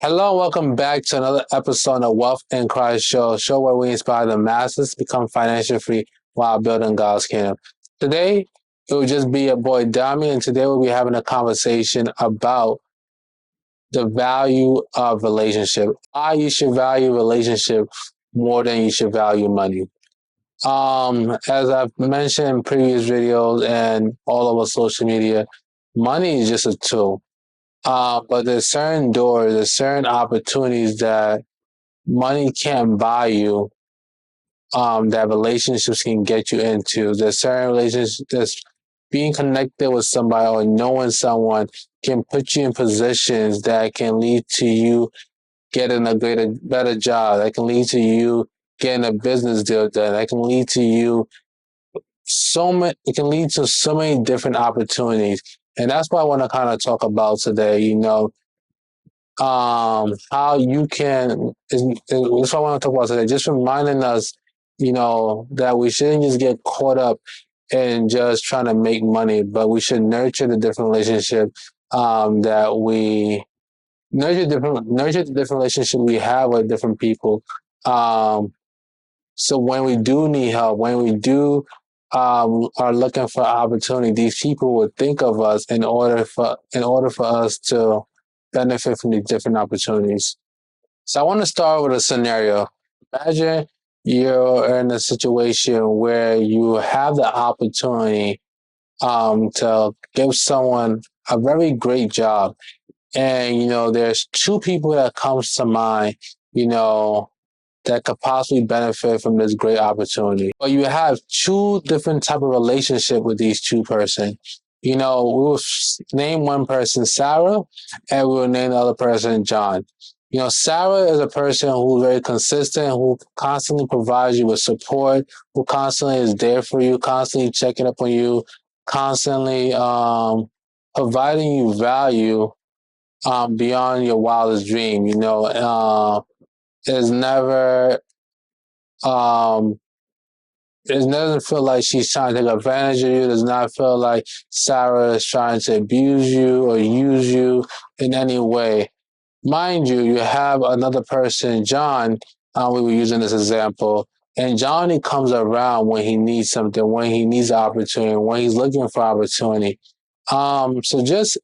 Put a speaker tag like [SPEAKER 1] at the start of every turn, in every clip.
[SPEAKER 1] Hello, welcome back to another episode of Wealth in Christ show where we inspire the masses to become financially free while building God's kingdom. Today, it will just be your boy Dami, and today we'll be having a conversation about the value of relationship. Why you should value relationship more than you should value money. As I've mentioned in previous videos and all over social media, money is just a tool. But there's certain doors, there's certain opportunities that money can't buy you, that relationships can get you into. There's certain relationships that's being connected with somebody or knowing someone can put you in positions that can lead to you getting a better job, that can lead to you getting a business deal done, that can lead to you it can lead to so many different opportunities. And that's what I want to kind of talk about today, how you can that's what I want to talk about today, just reminding us, that we shouldn't just get caught up in just trying to make money, but we should nurture the different relationship, that we nurture the different relationship we have with different people. So when we do need help, when we do are looking for opportunity, these people would think of us in order for us to benefit from these different opportunities. So I want to start with a scenario. Imagine you're in a situation where you have the opportunity to give someone a very great job. And, there's two people that comes to mind, you know, that could possibly benefit from this great opportunity. But you have two different type of relationship with these two person. We will name one person Sarah, and we will name the other person John. Sarah is a person who's very consistent, who constantly provides you with support, who constantly is there for you, constantly checking up on you, constantly providing you value beyond your wildest dream. Is never um it doesn't feel like she's trying to take advantage of you. It does not feel like Sarah is trying to abuse you or use you in any way. Mind you, you have another person, John, we were using this example, and Johnny comes around when he needs something, when he needs opportunity, when he's looking for opportunity. So just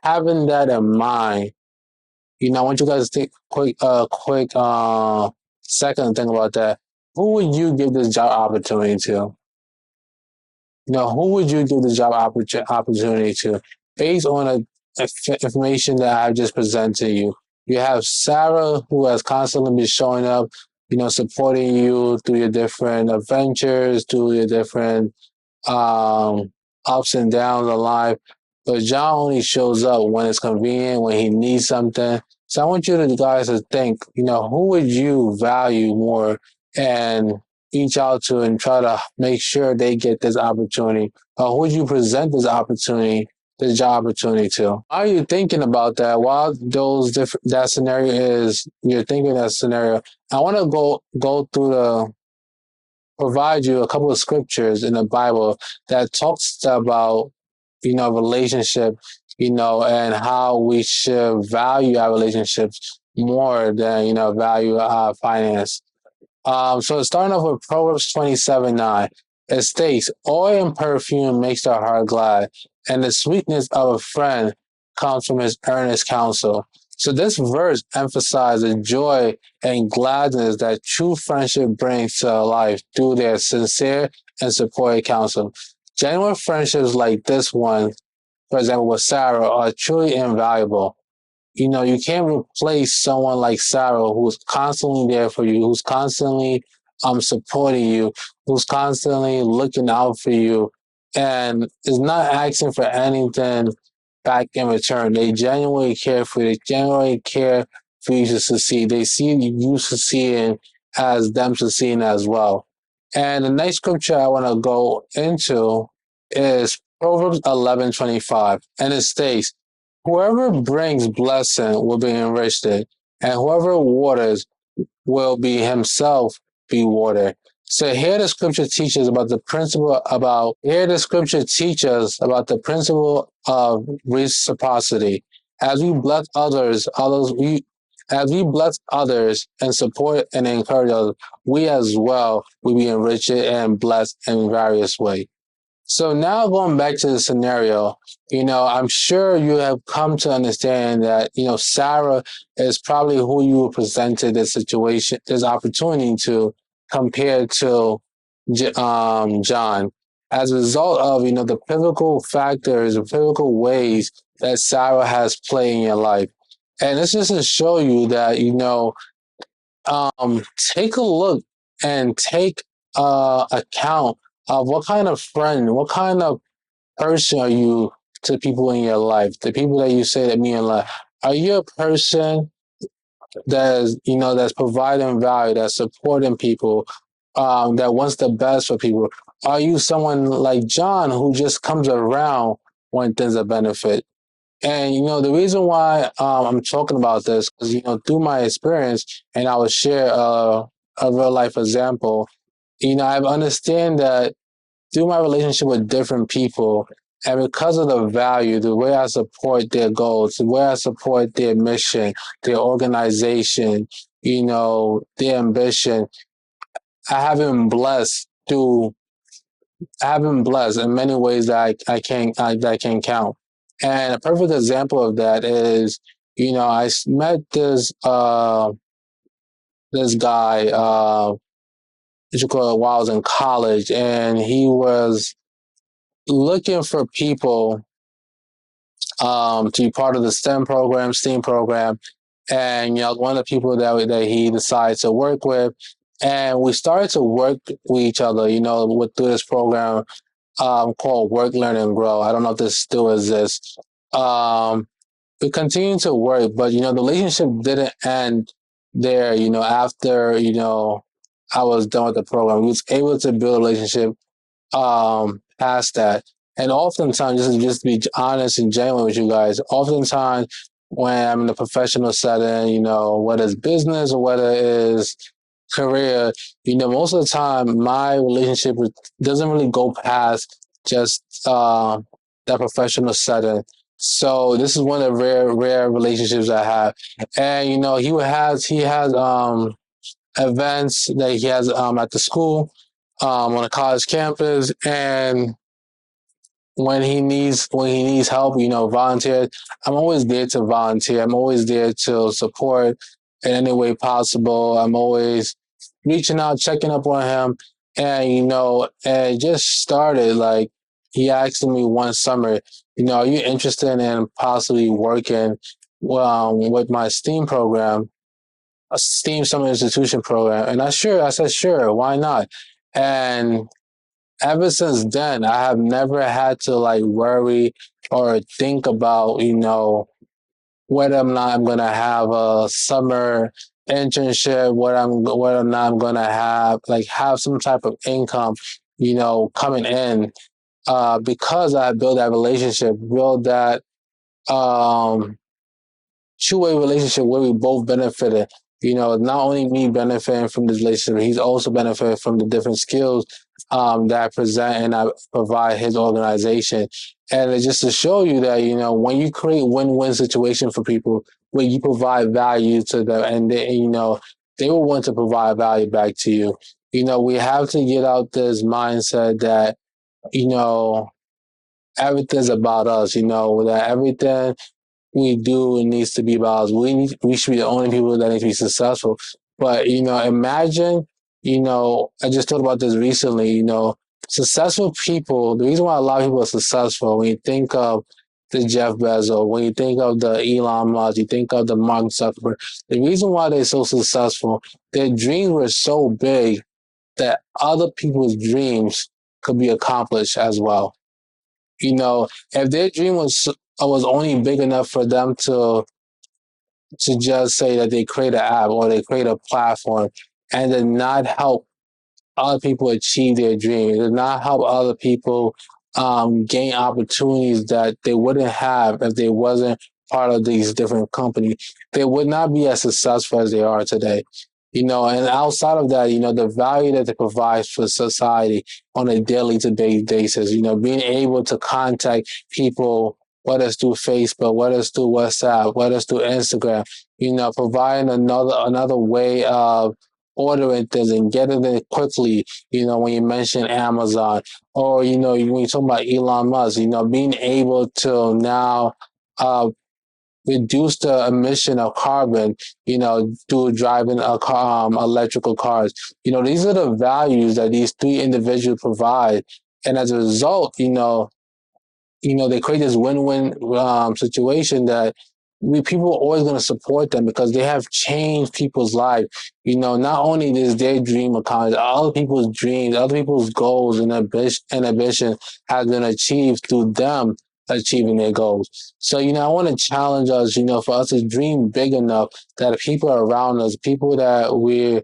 [SPEAKER 1] having that in mind, I want you guys to take a quick second to think about that. Who would you give this job opportunity to? Who would you give the job opportunity to? Based on the information that I've just presented to you. You have Sarah, who has constantly been showing up, supporting you through your different adventures, through your different ups and downs in life. But John only shows up when it's convenient, when he needs something. So I want you guys to think, who would you value more and reach out to and try to make sure they get this opportunity? Or who would you present this job opportunity to? Why are you thinking about that? While that scenario is, you're thinking that scenario, I want to go through provide you a couple of scriptures in the Bible that talks about, relationship, and how we should value our relationships more than, value our finance. So starting off with Proverbs 27:9, it states, oil and perfume makes the heart glad, and the sweetness of a friend comes from his earnest counsel. So this verse emphasizes the joy and gladness that true friendship brings to life through their sincere and supportive counsel. Genuine friendships like this one, for example, with Sarah, are truly invaluable. You can't replace someone like Sarah who's constantly there for you, who's constantly supporting you, who's constantly looking out for you, and is not asking for anything back in return. They genuinely care for you. They genuinely care for you to succeed. They see you succeeding as them succeeding as well. And the next scripture I want to go into is Proverbs 11:25, and it states, whoever brings blessing will be enriched, and whoever waters will be himself be watered. So here the scripture teaches about the principle of reciprocity. As we bless others As we bless others and support and encourage others, we as well will be enriched and blessed in various ways. So now going back to the scenario, I'm sure you have come to understand that, Sarah is probably who you were presented this situation, this opportunity to compared to John. As a result of, the pivotal factors, the pivotal ways that Sarah has played in your life. And this just to show you that, take a look and take account of what kind of friend, what kind of person are you to people in your life, the people that you say that mean in life. Are you a person that's providing value, that's supporting people, that wants the best for people? Are you someone like John who just comes around when things are benefit? And the reason why I'm talking about this is through my experience, and I will share a real life example. I understand that through my relationship with different people, and because of the value, the way I support their goals, the way I support their mission, their organization, their ambition, I have been blessed through I have been blessed in many ways that I can count. And a perfect example of that is, I met this guy, what you call it, while I was in college, and he was looking for people to be part of the STEAM program. And one of the people that he decided to work with, and we started to work with each other, through this program called Work, Learn, and Grow. I don't know if this still exists. We continued to work, but the relationship didn't end there. After I was done with the program, we was able to build a relationship past that. And oftentimes, just to be honest and genuine with you guys, oftentimes when I'm in a professional setting, whether it's business or whether it's career, most of the time my relationship doesn't really go past just that professional setting. So this is one of the rare relationships I have. And he has events that he has at the school, on a college campus, and when he needs help, volunteer. I'm always there to volunteer. I'm always there to support in any way possible. I'm always reaching out, checking up on him, and and it just started like he asked me one summer, are you interested in possibly working with my STEAM program, a STEAM Summer Institution program? And I said, sure, why not? And ever since then, I have never had to like worry or think about, whether or not I'm gonna have a summer internship, whether or not I'm gonna have some type of income, coming in, because I built that relationship, build that um two-way relationship where we both benefited. Not only me benefiting from this relationship, he's also benefited from the different skills that I present and I provide his organization. And it's just to show you that, when you create win-win situation for people, where you provide value to them and they will want to provide value back to you. We have to get out this mindset that, you know, everything's about us, that everything we do needs to be about us. We should be the only people that need to be successful. But imagine, I just thought about this recently. Successful people. The reason why a lot of people are successful, when you think of the Jeff Bezos, when you think of the Elon Musk, you think of the Mark Zuckerberg. The reason why they're so successful, their dreams were so big that other people's dreams could be accomplished as well. If their dream was only big enough for them to just say that they create an app or they create a platform and then not help other people achieve their dreams, and not help other people gain opportunities that they wouldn't have if they wasn't part of these different companies. They would not be as successful as they are today. And outside of that, the value that they provide for society on a daily to day basis, being able to contact people whether it's through Facebook, whether it's through WhatsApp, whether it's through Instagram, providing another way of ordering things and getting it quickly. When you mention Amazon, or when you talk about Elon Musk, being able to now uh, reduce the emission of carbon, through driving electrical cars. These are the values that these three individuals provide, and as a result, they create this win-win situation that people are always going to support them because they have changed people's lives. Not only is their dream accomplished, other people's dreams, other people's goals and ambition have been achieved through them achieving their goals. So, I want to challenge us, for us to dream big enough that the people around us, people that we're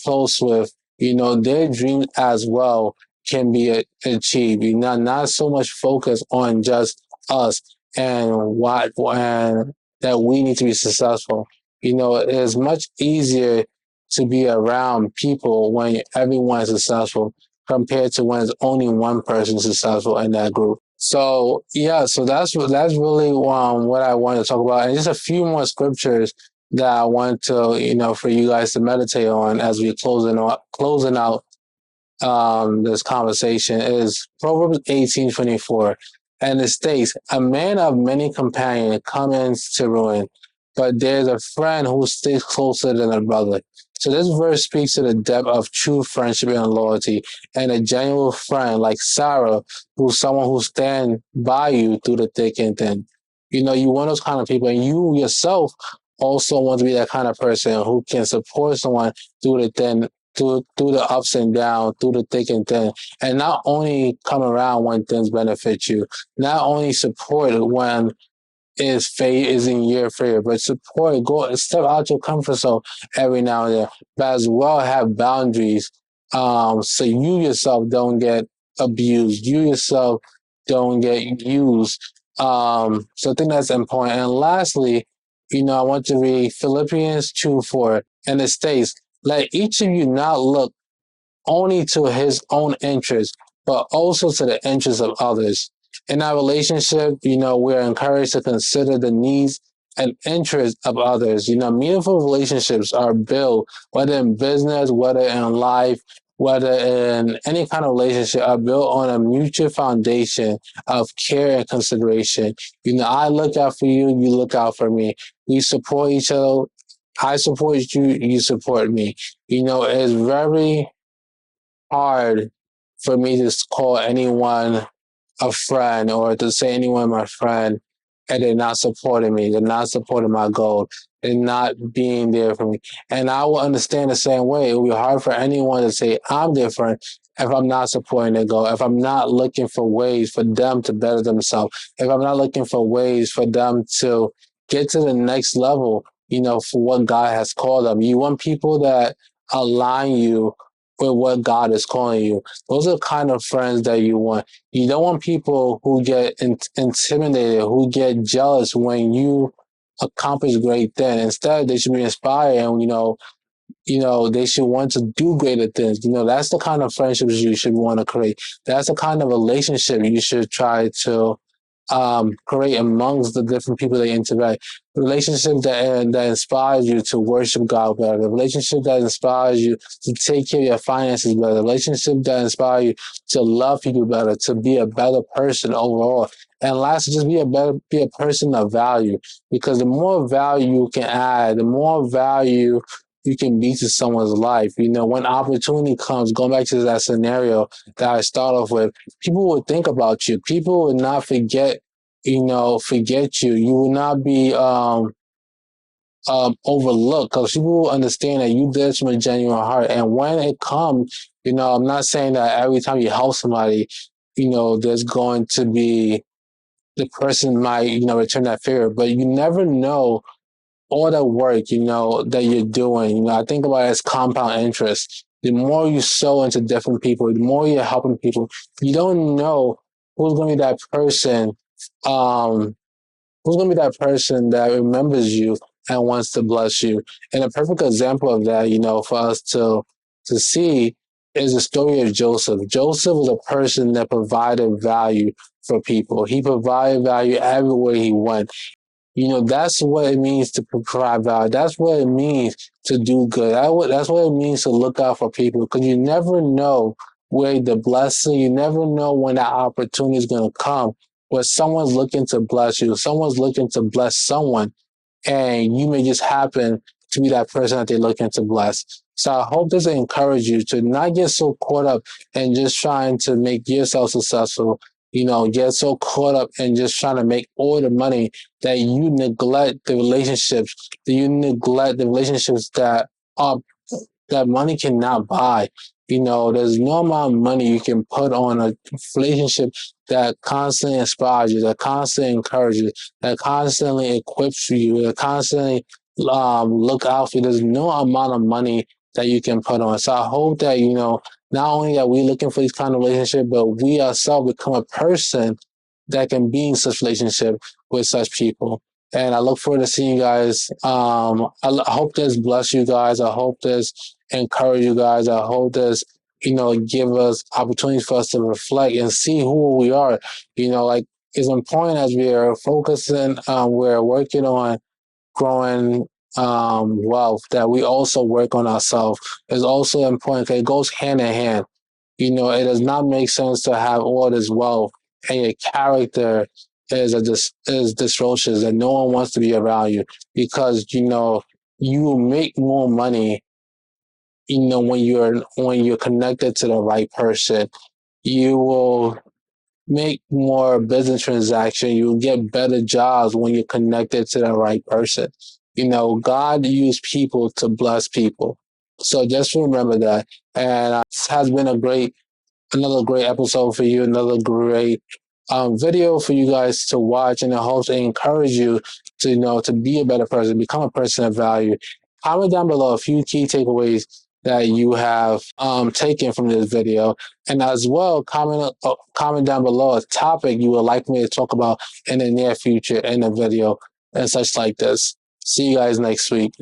[SPEAKER 1] close with, their dreams as well can be achieved. Not so much focus on just us and what and that we need to be successful. It is much easier to be around people when everyone is successful compared to when it's only one person successful in that group. So yeah, so that's really what I want to talk about, and just a few more scriptures that I want to for you guys to meditate on as we closing out this conversation is Proverbs 18:24, and it states, "A man of many companions comes to ruin, but there's a friend who sticks closer than a brother." So this verse speaks to the depth of true friendship and loyalty, and a genuine friend like Sarah, who's someone who stands by you through the thick and thin. You want those kind of people, and you yourself also want to be that kind of person who can support someone through the thin through the ups and downs, through the thick and thin, and not only come around when things benefit you, not only support when is in your favor, but support, go step out your comfort zone every now and then, but as well have boundaries, so you yourself don't get abused, you yourself don't get used. So I think that's important. And lastly, I want to read Philippians 2:4, and it states, "Let each of you not look only to his own interest, but also to the interests of others." In our relationship, we're encouraged to consider the needs and interests of others. Meaningful relationships are built, whether in business, whether in life, whether in any kind of relationship, are built on a mutual foundation of care and consideration. I look out for you, you look out for me. We support each other. I support you, you support me. It's very hard for me to call anyone a friend or to say anyone my friend and they're not supporting me, they're not supporting my goal, they're not being there for me. And I will understand the same way. It will be hard for anyone to say I'm different if I'm not supporting their goal, if I'm not looking for ways for them to better themselves, if I'm not looking for ways for them to get to the next level, for what God has called them. You want people that align you with what God is calling you. Those are the kind of friends that you want. You don't want people who get intimidated, who get jealous when you accomplish great things. Instead, they should be inspired and, they should want to do greater things. That's the kind of friendships you should want to create. That's the kind of relationship you should try to create amongst the different people that you interact. Relationship that inspires you to worship God better. The relationship that inspires you to take care of your finances better. The relationship that inspires you to love people better, to be a better person overall. And lastly, just be a person of value. Because the more value you can add, the more value you can be to someone's life. When opportunity comes, going back to that scenario that I start off with, people will think about you. People will not forget you. You will not be overlooked because people will understand that you did this from a genuine heart. And when it comes, I'm not saying that every time you help somebody, there's going to be the person might, return that favor, but you never know all the work, that you're doing. I think about it as compound interest. The more you sow into different people, the more you're helping people, you don't know who's going to be that person, um, who's going to be that person that remembers you and wants to bless you. And a perfect example of that, for us to see is the story of Joseph. Joseph was a person that provided value for people. He provided value everywhere he went. That's what it means to provide value. That's what it means to do good. That's what it means to look out for people, because you never know where the blessing, you never know when that opportunity is going to come, where someone's looking to bless you, someone's looking to bless someone, and you may just happen to be that person that they're looking to bless. So I hope this encourage you to not get so caught up in just trying to make yourself successful. Get so caught up in just trying to make all the money that you neglect the relationships are that money cannot buy. There's no amount of money you can put on a relationship that constantly inspires you, that constantly encourages you, that constantly equips you, that constantly look out for you. There's no amount of money that you can put on. So I hope that, not only that we're looking for these kind of relationships, but we ourselves become a person that can be in such relationship with such people. And I look forward to seeing you guys. I hope this bless you guys. I hope this encourage you guys. I hope this, give us opportunities for us to reflect and see who we are. Like, it's important as we are focusing, we're working on growing wealth, that we also work on ourselves. It's also important. It goes hand in hand. It does not make sense to have all this wealth and your character is atrocious and no one wants to be around you, because you make more money when you're connected to the right person. You will make more business transactions. You'll get better jobs when you're connected to the right person. God used people to bless people. So just remember that. And this has been another great episode for you, another great video for you guys to watch, and I hope to encourage you to to be a better person, become a person of value. Comment down below a few key takeaways that you have taken from this video, and as well comment down below a topic you would like me to talk about in the near future in a video and such like this. See you guys next week.